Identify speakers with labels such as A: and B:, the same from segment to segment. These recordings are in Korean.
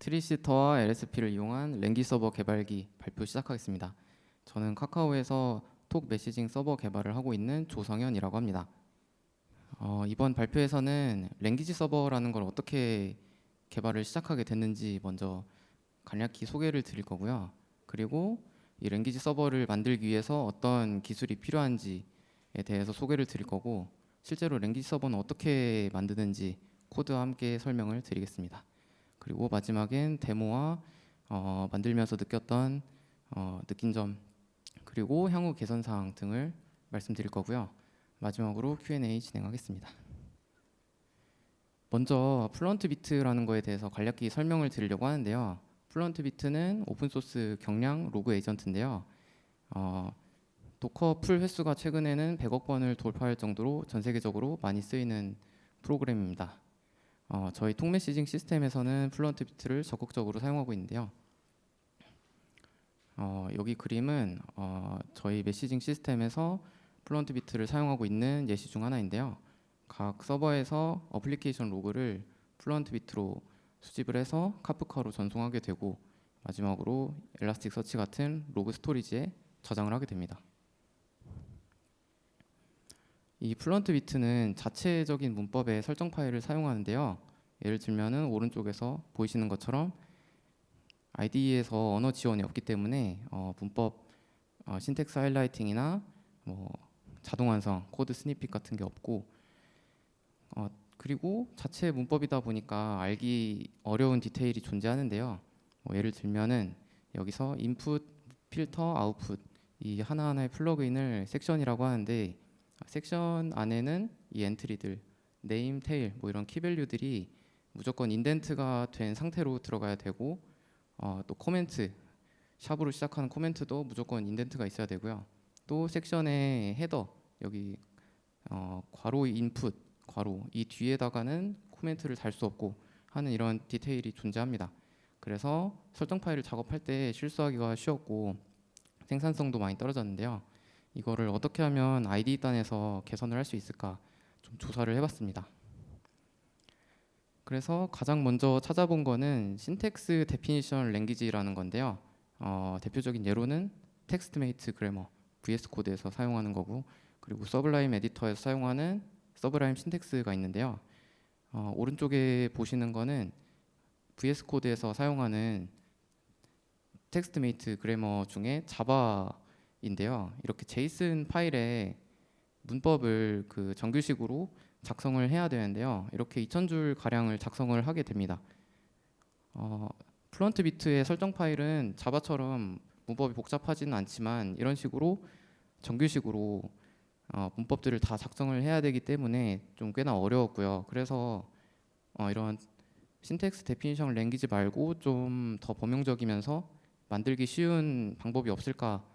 A: 트리시터와 LSP를 이용한 랭귀지 서버 개발기 발표 시작하겠습니다. 저는 카카오에서 톡 메시징 서버 개발을 하고 있는 조성현이라고 합니다. 이번 발표에서는 랭귀지 서버라는 걸 어떻게 개발을 시작하게 됐는지 먼저 간략히 소개를 드릴 거고요. 그리고 이 랭귀지 서버를 만들기 위해서 어떤 기술이 필요한지에 대해서 소개를 드릴 거고, 실제로 랭귀지 서버는 어떻게 만드는지 코드와 함께 설명을 드리겠습니다. 그리고 마지막엔 데모와 만들면서 느꼈던 느낀 점, 그리고 향후 개선 사항 등을 말씀드릴 거고요. 마지막으로 Q&A 진행하겠습니다. 먼저 플런트비트라는 거에 대해서 간략히 설명을 드리려고 하는데요. 플런트비트는 오픈소스 경량 로그 에이전트인데요. 도커 풀 횟수가 최근에는 100억 번을 돌파할 정도로 전 세계적으로 많이 쓰이는 프로그램입니다. 저희 톡 메시징 시스템에서는 플런트비트를 적극적으로 사용하고 있는데요. 여기 그림은 저희 메시징 시스템에서 플런트비트를 사용하고 있는 예시 중 하나인데요. 각 서버에서 어플리케이션 로그를 플런트비트로 수집을 해서 카프카로 전송하게 되고, 마지막으로 엘라스틱 서치 같은 로그 스토리지에 저장을 하게 됩니다. 이 플런트비트는 자체적인 문법의 설정 파일을 사용하는데요. 예를 들면은 오른쪽에서 보이시는 것처럼 IDE에서 언어 지원이 없기 때문에 문법 신텍스 하이라이팅이나 자동 완성, 코드 스니핏 같은 게 없고, 그리고 자체 문법이다 보니까 알기 어려운 디테일이 존재하는데요. 예를 들면은 여기서 인풋, 필터, 아웃풋 이 하나하나의 플러그인을 섹션이라고 하는데, 섹션 안에는 이 엔트리들, 네임, 테일 이런 키밸류들이 무조건 인덴트가 된 상태로 들어가야 되고, 또 코멘트, 샵으로 시작하는 코멘트도 무조건 인덴트가 있어야 되고요. 또 섹션의 헤더, 여기 괄호 인풋, 괄호 이 뒤에다가는 코멘트를 달 수 없고 하는 이런 디테일이 존재합니다. 그래서 설정 파일을 작업할 때 실수하기가 쉬웠고 생산성도 많이 떨어졌는데요. 이거를 어떻게 하면 IDE 단에서 개선을 할 수 있을까 좀 조사를 해봤습니다. 그래서 가장 먼저 찾아본 거는 신텍스 데피니션 랭귀지라는 건데요. 대표적인 예로는 텍스트메이트 그래머, VS 코드에서 사용하는 거고, 그리고 서블라임 에디터에서 사용하는 서블라임 신텍스가 있는데요. 오른쪽에 보시는 거는 VS 코드에서 사용하는 텍스트메이트 그래머 중에 자바인데요. 이렇게 제이슨 파일에 문법을 그 정규식으로 작성을 해야 되는데요. 이렇게 2000줄 가량을 작성을 하게 됩니다. 플런트비트의 설정 파일은 자바처럼 문법이 복잡하지는 않지만 이런 식으로 정규식으로 문법들을 다 작성을 해야 되기 때문에 좀 꽤나 어려웠고요. 그래서 이런 신텍스 데피니션 랭귀지 말고 좀 더 범용적이면서 만들기 쉬운 방법이 없을까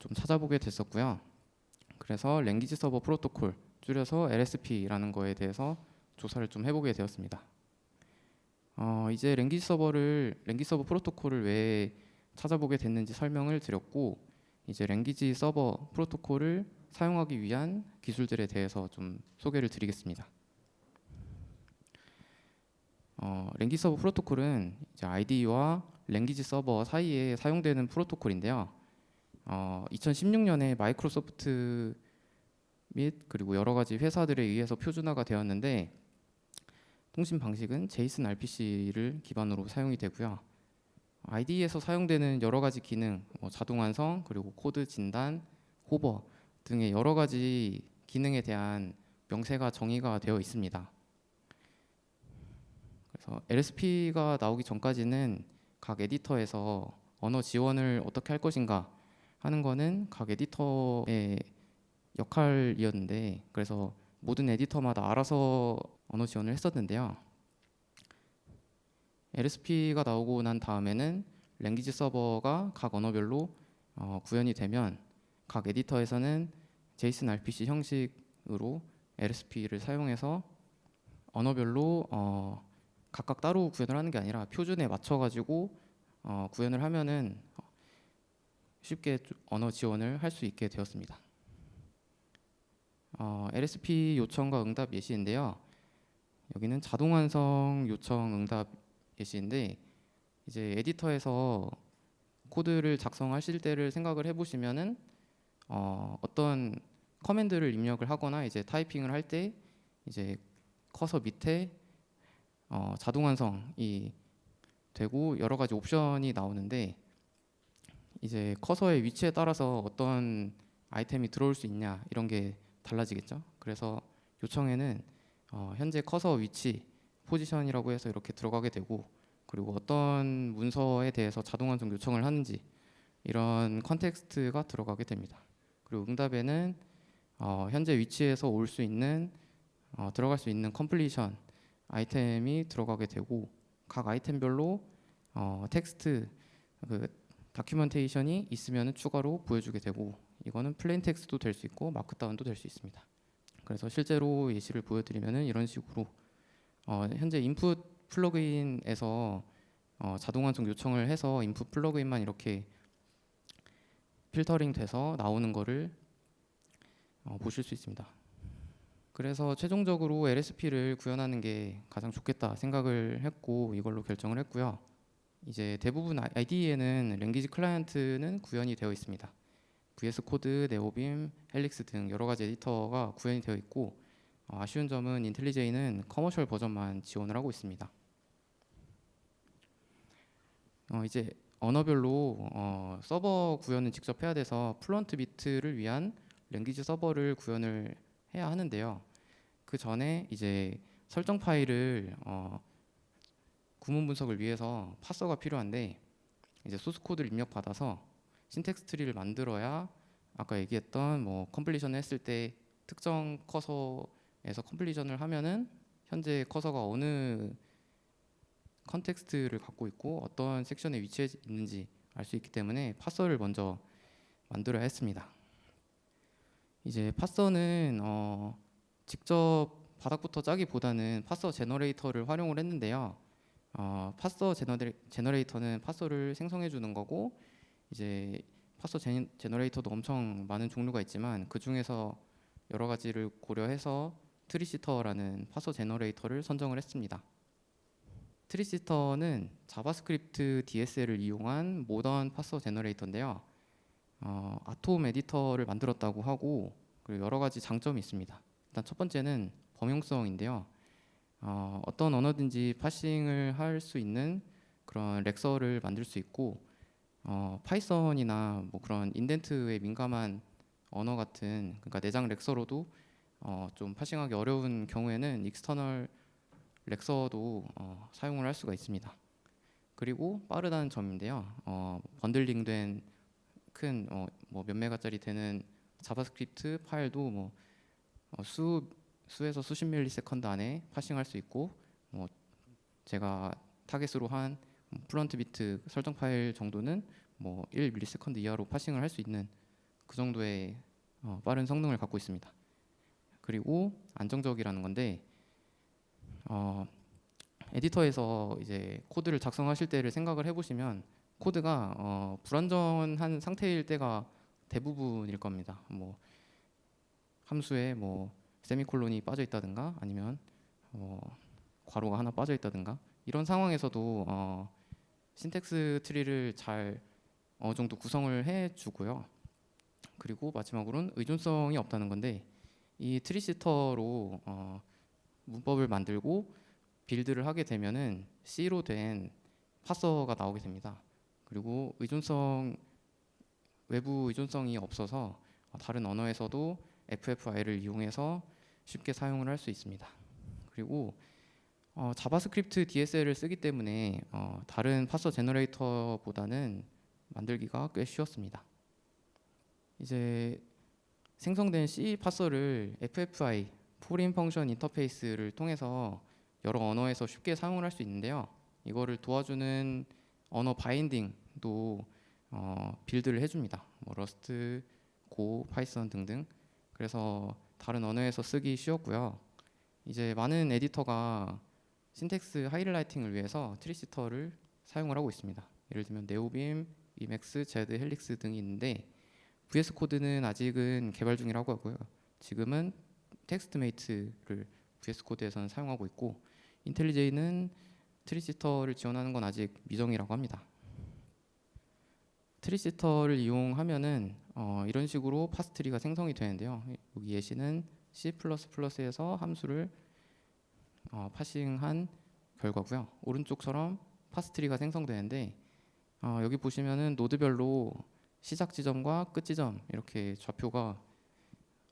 A: 좀 찾아보게 됐었고요. 그래서 랭귀지 서버 프로토콜, 줄여서 LSP라는 거에 대해서 조사를 좀 해보게 되었습니다. 이제 랭귀지 서버 프로토콜을 왜 찾아보게 됐는지 설명을 드렸고, 이제 랭귀지 서버 프로토콜을 사용하기 위한 기술들에 대해서 좀 소개를 드리겠습니다. 랭귀지 서버 프로토콜은 이제 IDE와 랭귀지 서버 사이에 사용되는 프로토콜인데요. 2016년에 마이크로소프트 및 그리고 여러 가지 회사들에 의해서 표준화가 되었는데, 통신 방식은 JSON RPC를 기반으로 사용이 되고요. IDE에서 사용되는 여러 가지 기능, 자동 완성, 그리고 코드 진단, 호버 등의 여러 가지 기능에 대한 명세가 정의가 되어 있습니다. 그래서 LSP가 나오기 전까지는 각 에디터에서 언어 지원을 어떻게 할 것인가 하는 거는 각 에디터의 역할이었는데, 그래서 모든 에디터마다 알아서 언어 지원을 했었는데요. LSP가 나오고 난 다음에는 랭귀지 서버가 각 언어별로 구현이 되면 각 에디터에서는 JSON RPC 형식으로 LSP를 사용해서 언어별로 각각 따로 구현을 하는 게 아니라 표준에 맞춰가지고 구현을 하면은 쉽게 언어 지원을 할 수 있게 되었습니다. LSP 요청과 응답 예시인데요. 여기는 자동 완성 요청 응답 예시인데, 이제 에디터에서 코드를 작성하실 때를 생각을 해보시면은 어떤 커맨드를 입력을 하거나 이제 타이핑을 할 때 이제 커서 밑에 자동 완성이 되고 여러 가지 옵션이 나오는데 이제 커서의 위치에 따라서 어떤 아이템이 들어올 수 있냐 이런 게 달라지겠죠. 그래서 요청에는 현재 커서 위치 포지션이라고 해서 이렇게 들어가게 되고 그리고 어떤 문서에 대해서 자동 완성 요청을 하는지 이런 컨텍스트가 들어가게 됩니다. 그리고 응답에는 현재 위치에서 올 수 있는 들어갈 수 있는 컴플리션 아이템이 들어가게 되고 각 아이템별로 텍스트 그 다큐멘테이션이 있으면 추가로 보여주게 되고 이거는 플레인 텍스트도 될 수 있고 마크다운도 될 수 있습니다. 그래서 실제로 예시를 보여드리면 이런 식으로 현재 인풋 플러그인에서 자동 완성 요청을 해서 인풋 플러그인만 이렇게 필터링 돼서 나오는 거를 보실 수 있습니다. 그래서 최종적으로 LSP를 구현하는 게 가장 좋겠다 생각을 했고 이걸로 결정을 했고요. 이제 대부분 IDE에는 랭귀지 클라이언트는 구현이 되어 있습니다. VS 코드, 네오빔, 헬릭스 등 여러 가지 에디터가 구현이 되어 있고 아쉬운 점은 인텔리제이는 커머셜 버전만 지원을 하고 있습니다. 이제 언어별로 서버 구현은 직접 해야 돼서 플루언트 비트를 위한 랭귀지 서버를 구현을 해야 하는데요. 그 전에 이제 설정 파일을 구문 분석을 위해서 파서가 필요한데 이제 소스 코드를 입력 받아서 신텍스 트리를 만들어야 아까 얘기했던 뭐 컴플리션을 했을 때 특정 커서에서 컴플리션을 하면은 현재 커서가 어느 컨텍스트를 갖고 있고 어떤 섹션에 위치해 있는지 알 수 있기 때문에 파서를 먼저 만들어야 했습니다. 이제 파서는 직접 바닥부터 짜기보다는 파서 제너레이터를 활용을 했는데요. 파서 제너레이터는 파서를 생성해 주는 거고 이제 파서 제너레이터도 엄청 많은 종류가 있지만 그 중에서 여러 가지를 고려해서 트리시터라는 파서 제너레이터를 선정을 했습니다. 트리시터는 자바스크립트 DSL을 이용한 모던 파서 제너레이터인데요. 아톰 에디터를 만들었다고 하고 그리고 여러 가지 장점이 있습니다. 일단 첫 번째는 범용성인데요. 어떤 언어든지 파싱을 할 수 있는 그런 렉서를 만들 수 있고 파이썬이나 뭐 그런 인덴트에 민감한 언어 같은 그러니까 내장 렉서로도 좀 파싱하기 어려운 경우에는 익스터널 렉서도 사용을 할 수가 있습니다. 그리고 빠르다는 점인데요. 번들링된 큰 뭐 몇 메가짜리 되는 자바스크립트 파일도 뭐 수에서 수십 밀리세컨드 안에 파싱할 수 있고 제가 타겟으로 한 플런트 비트 설정 파일 정도는 뭐 1밀리세컨드 이하로 파싱을 할 수 있는 그 정도의 빠른 성능을 갖고 있습니다. 그리고 안정적이라는 건데 에디터에서 이제 코드를 작성하실 때를 생각을 해보시면 코드가 불완전한 상태일 때가 대부분일 겁니다. 뭐 함수에 뭐 세미콜론이 빠져 있다든가 아니면 괄호가 하나 빠져 있다든가 이런 상황에서도 신텍스 트리를 잘 어느 정도 구성을 해주고요. 그리고 마지막으로는 의존성이 없다는 건데 이 트리시터로 문법을 만들고 빌드를 하게 되면은 C로 된 파서가 나오게 됩니다. 그리고 외부 의존성이 없어서 다른 언어에서도 FFI를 이용해서 쉽게 사용을 할 수 있습니다. 그리고 자바스크립트 DSL을 쓰기 때문에 다른 파서 제너레이터보다는 만들기가 꽤 쉬웠습니다. 이제 생성된 C 파서를 FFI 포린 펑션 인터페이스를 통해서 여러 언어에서 쉽게 사용을 할 수 있는데요. 이거를 도와주는 언어 바인딩도 빌드를 해줍니다. 뭐 러스트, 고, 파이썬 등등. 그래서 다른 언어에서 쓰기 쉬웠고요. 이제 많은 에디터가 신텍스 하이라이팅을 위해서 트리시터를 사용을 하고 있습니다. 예를 들면 네오빔, 이맥스, 제드, 헬릭스 등이 있는데 VS 코드는 아직은 개발 중이라고 하고요. 지금은 텍스트메이트를 VS 코드에서는 사용하고 있고 인텔리제이는 트리시터를 지원하는 건 아직 미정이라고 합니다. 트리시터를 이용하면은 이런 식으로 파스트리가 생성이 되는데요. 여기 예시는 C++에서 함수를 파싱한 결과고요. 오른쪽처럼 파스트리가 생성되는데 여기 보시면은 노드별로 시작 지점과 끝 지점 이렇게 좌표가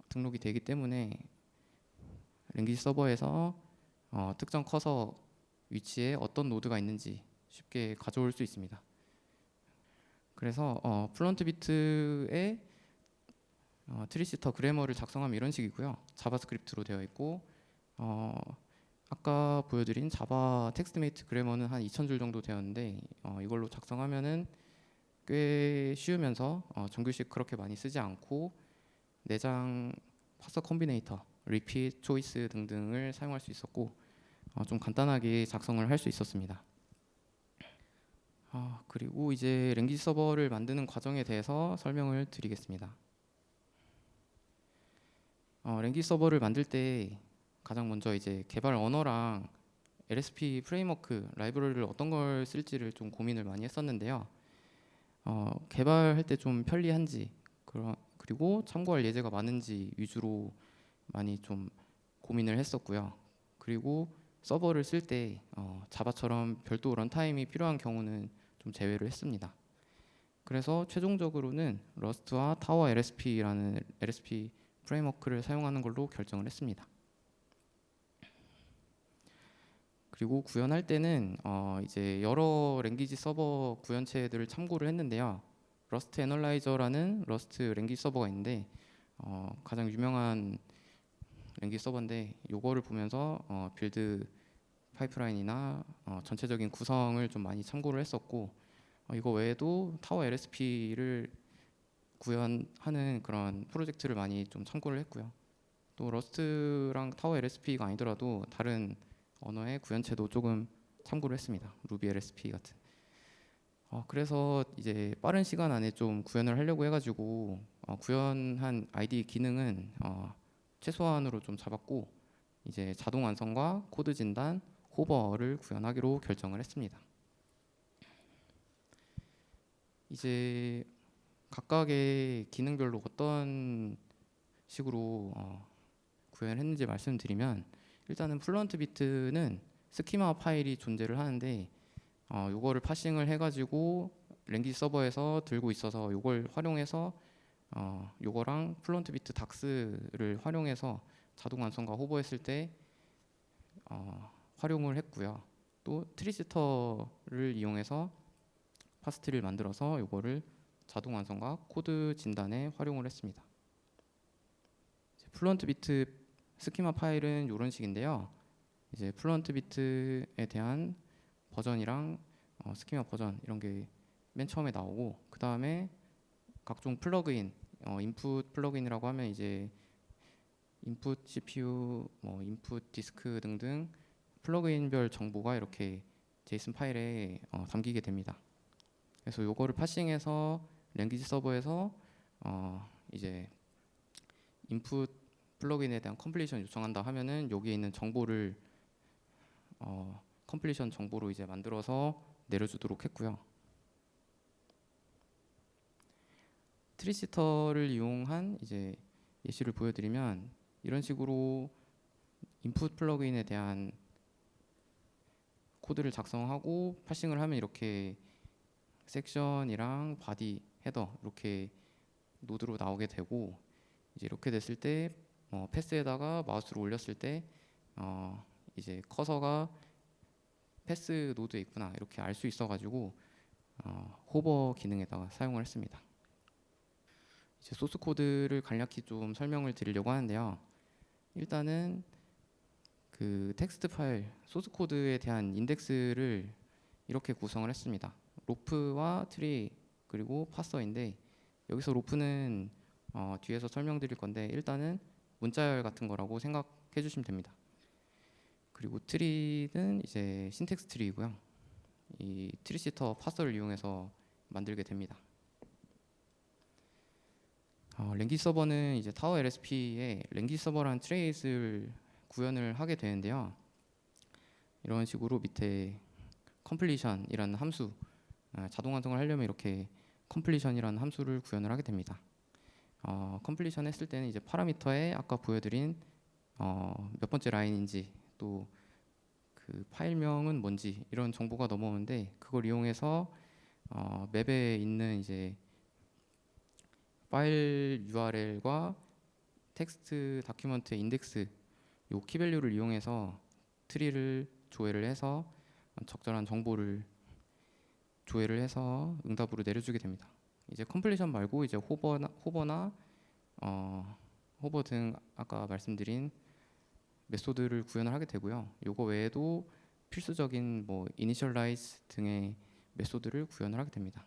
A: 등록이 되기 때문에 랭귀지 서버에서 특정 커서 위치에 어떤 노드가 있는지 쉽게 가져올 수 있습니다. 그래서 플런트 비트에 트리시터 그래머를 작성하면 이런 식이고요. 자바스크립트로 되어 있고 아까 보여드린 자바 텍스트메이트 그래머는 한 2,000줄 정도 되었는데 이걸로 작성하면은 꽤 쉬우면서 정규식 그렇게 많이 쓰지 않고 내장 파서 컴비네이터, 리핏, 초이스 등등을 사용할 수 있었고 좀 간단하게 작성을 할 수 있었습니다. 그리고 이제 랭귀지 서버를 만드는 과정에 대해서 설명을 드리겠습니다. 랭귀지 서버를 만들 때 가장 먼저 이제 개발 언어랑 LSP 프레임워크 라이브러리를 어떤 걸 쓸지를 좀 고민을 많이 했었는데요. 개발할 때 좀 편리한지 그리고 참고할 예제가 많은지 위주로 많이 좀 고민을 했었고요. 그리고 서버를 쓸 때 자바처럼 별도 런타임이 필요한 경우는 좀 제외를 했습니다. 그래서 최종적으로는 러스트와 타워 LSP라는 LSP 프레임워크를 사용하는 걸로 결정을 했습니다. 그리고 구현할 때는 이제 여러 랭귀지 서버 구현체들을 참고를 했는데요. 러스트 애널라이저라는 러스트 랭귀지 서버가 있는데 가장 유명한 랭귀지 서버인데 이거를 보면서 빌드 파이프라인이나 전체적인 구성을 좀 많이 참고를 했었고 이거 외에도 타워 LSP를 구현하는 그런 프로젝트를 많이 좀 참고를 했고요. 또 러스트랑 타워 LSP가 아니더라도 다른 언어의 구현체도 조금 참고를 했습니다. 루비 LSP 같은. 그래서 이제 빠른 시간 안에 좀 구현을 하려고 해가지고 구현한 IDE 기능은 최소한으로 좀 잡았고 이제 자동 완성과 코드 진단, 호버를 구현하기로 결정을 했습니다. 이제 각각의 기능별로 어떤 식으로 구현을 했는지 말씀드리면 일단은 플루언트 비트는 스키마 파일이 존재를 하는데 요거를 파싱을 해가지고 랭귀지 서버에서 들고 있어서 요걸 활용해서 요거랑 플루언트 비트 닥스를 활용해서 자동 완성과 호버했을 때 활용을 했고요. 또 트리시터를 이용해서 파스트를 만들어서 요거를 자동 완성과 코드 진단에 활용을 했습니다. 플루언트 비트 스키마 파일은 이런 식인데요. 이제 플루언트 비트에 대한 버전이랑 스키마 버전 이런 게 맨 처음에 나오고 그 다음에 각종 플러그인, 인풋 플러그인이라고 하면 이제 인풋 CPU, 인풋 디스크 등등 플러그인별 정보가 이렇게 제이슨 파일에 담기게 됩니다. 그래서 요거를 파싱해서 랭귀지 서버에서 이제 인풋 플러그인에 대한 컴플리션 요청한다 하면은 여기에 있는 정보를 컴플리션 정보로 이제 만들어서 내려주도록 했고요. 트리시터를 이용한 이제 예시를 보여드리면 이런 식으로 인풋 플러그인에 대한 코드를 작성하고 파싱을 하면 이렇게 섹션이랑 바디, 헤더 이렇게 노드로 나오게 되고 이제 이렇게 됐을 때 패스에다가 마우스를 올렸을 때 이제 커서가 패스 노드에 있구나 이렇게 알 수 있어가지고 호버 기능에다가 사용을 했습니다. 이제 소스 코드를 간략히 좀 설명을 드리려고 하는데요. 일단은 그 텍스트 파일 소스 코드에 대한 인덱스를 이렇게 구성을 했습니다. 로프와 트리 그리고 파서인데 여기서 로프는 뒤에서 설명드릴 건데 일단은 문자열 같은 거라고 생각해 주시면 됩니다. 그리고 트리는 이제 신텍스 트리이고요. 이 트리시터 파서를 이용해서 만들게 됩니다. 랭귀지 서버는 이제 타워 LSP에 랭귀지 서버라는 트레이스를 구현을 하게 되는데요. 이런 식으로 밑에 completion이라는 함수, 자동 완성을 하려면 이렇게 completion이라는 함수를 구현을 하게 됩니다. completion 했을 때는 이제 파라미터에 아까 보여드린 몇 번째 라인인지 또 그 파일명은 뭔지 이런 정보가 넘어오는데, 그걸 이용해서 맵에 있는 이제 파일 URL과 텍스트 다큐먼트의 인덱스, 요 키밸류를 이용해서 트리를 조회를 해서 적절한 정보를 조회를 해서 응답으로 내려주게 됩니다. 이제 컴플리션 말고 이제 호버나 호버 등 아까 말씀드린 메소드를 구현을 하게 되고요. 요거 외에도 필수적인 뭐 이니셜라이즈 등의 메소드를 구현을 하게 됩니다.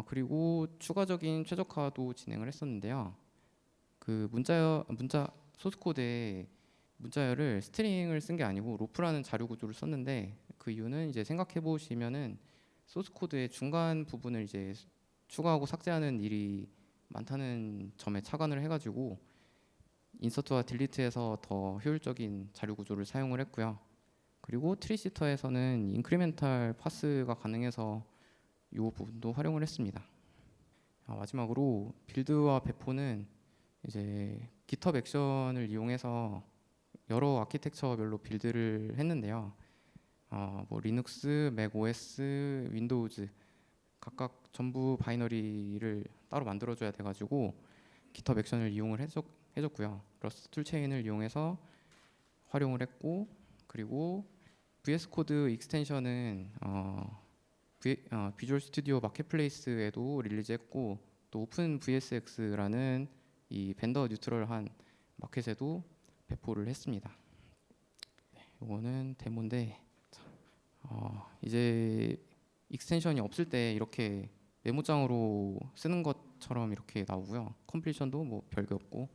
A: 그리고 추가적인 최적화도 진행을 했었는데요. 그 문자 소스 코드에 문자열을 스트링을 쓴 게 아니고 로프라는 자료 구조를 썼는데, 그 이유는 이제 생각해 보시면은 소스 코드의 중간 부분을 이제 추가하고 삭제하는 일이 많다는 점에 착안을 해가지고 인서트와 딜리트에서 더 효율적인 자료 구조를 사용을 했고요. 그리고 트리시터에서는 인크리멘탈 파스가 가능해서 이 부분도 활용을 했습니다. 마지막으로 빌드와 배포는 이제 GitHub 액션을 이용해서 여러 아키텍처별로 빌드를 했는데요. 뭐 리눅스, 맥 OS, 윈도우즈 각각 전부 바이너리를 따로 만들어줘야 돼가지고 GitHub 액션을 이용을 해줬고요. 러스트 툴체인을 이용해서 활용을 했고, 그리고 VS 코드 익스텐션은 비주얼 스튜디오 마켓플레이스에도 릴리즈했고, 또 오픈 VSX라는 이 벤더 뉴트럴한 마켓에도 배포를 했습니다. 이거는 데모인데, 이제 익스텐션이 없을 때 이렇게 메모장으로 쓰는 것처럼 이렇게 나오고요. 컴플리션도 뭐 별게 없고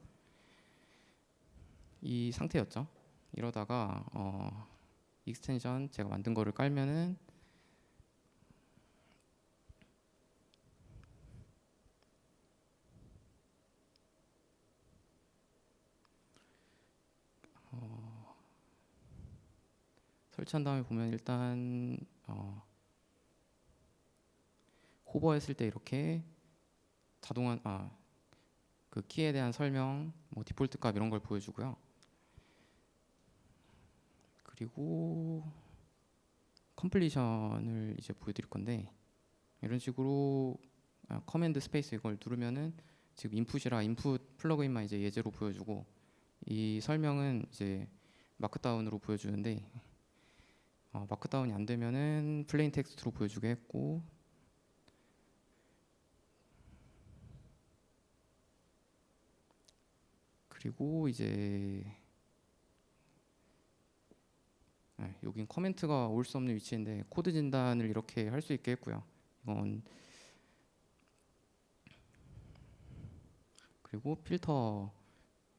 A: 이 상태였죠. 이러다가 익스텐션 제가 만든 거를 깔면은 설치한 다음에 보면 일단 호버했을 때 이렇게 자동한 그 키에 대한 설명, 뭐 디폴트 값 이런 걸 보여주고요. 그리고 컴플리션을 이제 보여드릴 건데, 이런 식으로 커맨드 스페이스 이걸 누르면은 지금 인풋이라 인풋 플러그인만 이제 예제로 보여주고, 이 설명은 이제 마크다운으로 보여주는데 마크다운이 안 되면은 플레인 텍스트로 보여주게 했고, 그리고 이제 여긴 커멘트가 올 수 없는 위치인데 코드 진단을 이렇게 할 수 있게 했고요. 이건 그리고 필터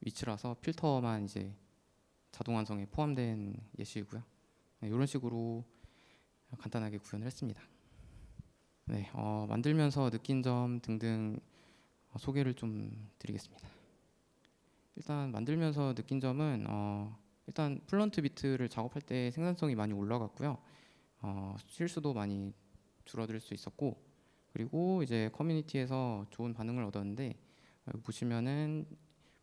A: 위치라서 필터만 이제 자동 완성에 포함된 예시이고요. 이런 식으로 간단하게 구현을 했습니다. 네, 만들면서 느낀 점 등등 소개를 좀 드리겠습니다. 일단 만들면서 느낀 점은 일단 플런트 비트를 작업할 때 생산성이 많이 올라갔고요. 실수도 많이 줄어들 수 있었고, 그리고 이제 커뮤니티에서 좋은 반응을 얻었는데, 여기 보시면은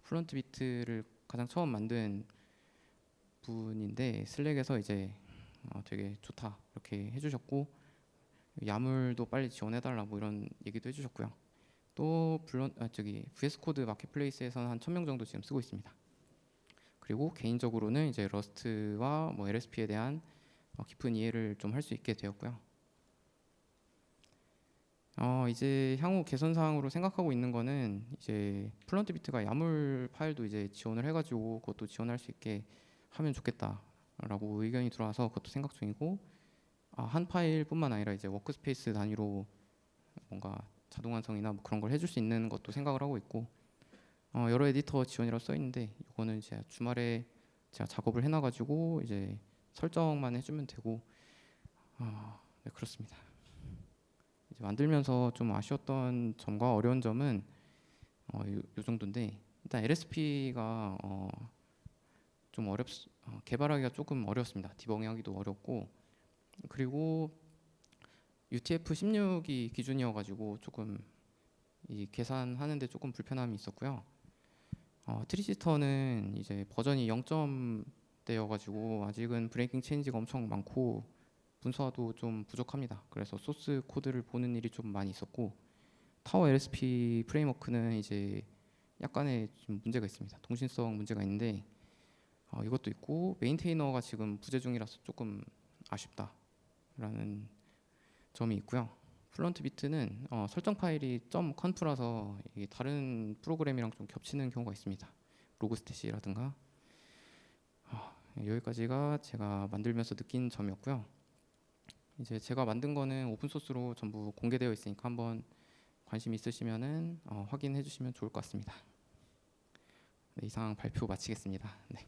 A: 플런트 비트를 가장 처음 만든 분인데 슬랙에서 이제 되게 좋다 이렇게 해주셨고, 야물도 빨리 지원해달라 뭐 이런 얘기도 해주셨고요. 또 VS 코드 마켓플레이스에서는 한 1000명 정도 지금 쓰고 있습니다. 그리고 개인적으로는 이제 러스트와 뭐 LSP에 대한 깊은 이해를 좀 할 수 있게 되었고요. 이제 향후 개선 사항으로 생각하고 있는 거는 이제 플런트 비트가 야물 파일도 이제 지원을 해가지고 그것도 지원할 수 있게 하면 좋겠다라고 의견이 들어와서 그것도 생각 중이고, 한 파일뿐만 아니라 이제 워크스페이스 단위로 뭔가 자동 완성이나 뭐 그런 걸 해줄 수 있는 것도 생각을 하고 있고, 여러 에디터 지원이라고 써 있는데 이거는 이제 주말에 제가 작업을 해놔가지고 이제 설정만 해주면 되고, 네, 그렇습니다. 이제 만들면서 좀 아쉬웠던 점과 어려운 점은 요 정도인데, 일단 LSP가 좀 개발하기가 조금 어렵습니다. 디버깅하기도 어렵고, 그리고 UTF-16이 기준이어가지고 조금 이 계산하는데 조금 불편함이 있었고요. 트리지스터는 이제 버전이 0점대여가지고 아직은 브레이킹 체인지가 엄청 많고 문서도 좀 부족합니다. 그래서 소스 코드를 보는 일이 좀 많이 있었고, 타워 LSP 프레임워크는 이제 약간의 좀 문제가 있습니다. 통신성 문제가 있는데 이것도 있고, 메인테이너가 지금 부재 중이라서 조금 아쉽다라는 점이 있고요. 플런트 비트는 설정 파일이 .conf라서 이게 다른 프로그램이랑 좀 겹치는 경우가 있습니다. 로그스탯이라든가. 여기까지가 제가 만들면서 느낀 점이었고요. 이제 제가 만든 거는 오픈 소스로 전부 공개되어 있으니까 한번 관심 있으시면은 확인해 주시면 좋을 것 같습니다. 네, 이상 발표 마치겠습니다. 네.